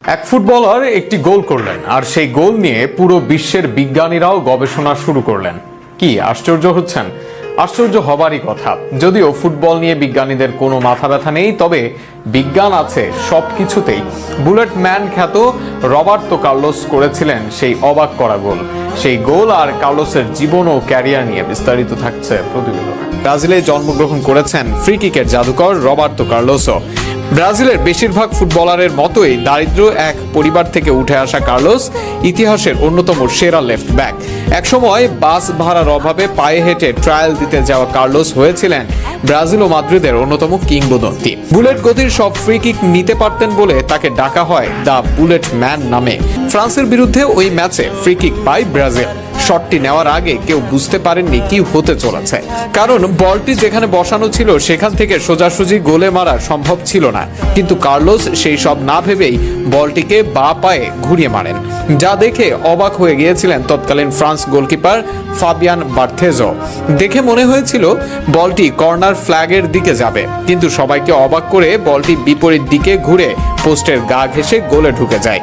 এক ফুটবলার একটি গোল করলেন আর সেই গোল নিয়ে পুরো বিশ্বের বিজ্ঞানীরাও গবেষণা শুরু করলেন। কি আশ্চর্য হচ্ছেন? আশ্চর্য হবারই কথা। যদিও ফুটবল নিয়ে বিজ্ঞানীদের কোনো মাথা ব্যথা নেই, তবে বিজ্ঞান আছে সবকিছুতেই। বুলেট ম্যান খ্যাত রবার্তো কার্লোস করেছিলেন সেই অবাক করা গোল। সেই গোল আর কার্লোসের জীবন ও ক্যারিয়ার নিয়ে বিস্তারিত থাকছে প্রতিবেদনে। ব্রাজিলে জন্মগ্রহণ করেছেন ফ্রি কিকের জাদুকর রবার্তো কার্লোসও। ব্রাজিলের বেশিরভাগ ফুটবলারের মতোই দারিদ্র এক পরিবার থেকে উঠে আসা কার্লোস ইতিহাসের অন্যতম সেরা লেফট ব্যাক। একসময় বাস ভাড়ার অভাবে পায়ে হেঁটে ট্রায়াল দিতে যাওয়া কার্লোস হয়েছিলেন ব্রাজিল ও মাদ্রিদের অন্যতম কিংবদন্তি। বুলেট গতির সব ফ্রি কিক নিতে পারতেন বলে তাকে ডাকা হয় দ্য বুলেট ম্যান নামে। ফ্রান্সের বিরুদ্ধে ওই ম্যাচে ফ্রি কিক পায় ব্রাজিল। শটটি নেওয়ার আগে কেউ বুঝতে পারেননি কি হতে চলেছে, কারণ বলটি যেখানে বসানো ছিল সেখান থেকে সোজাসুজি গোলে মারা সম্ভব ছিল না। কিন্তু কার্লোস সেই সব না ভেবেই বলটিকে বাঁ পায়ে ঘুরিয়ে মারেন, যা দেখে অবাক হয়ে গিয়েছিলেন তৎকালীন ফ্রান্স গোলকিপার ফাবিয়ান বার্থেজো। দেখে মনে হয়েছিল বলটি কর্নার ফ্ল্যাগের দিকে যাবে, কিন্তু সবাইকে অবাক করে বলটি বিপরীত দিকে ঘুরে পোস্টের গা ঘেঁষে গোলে ঢুকে যায়।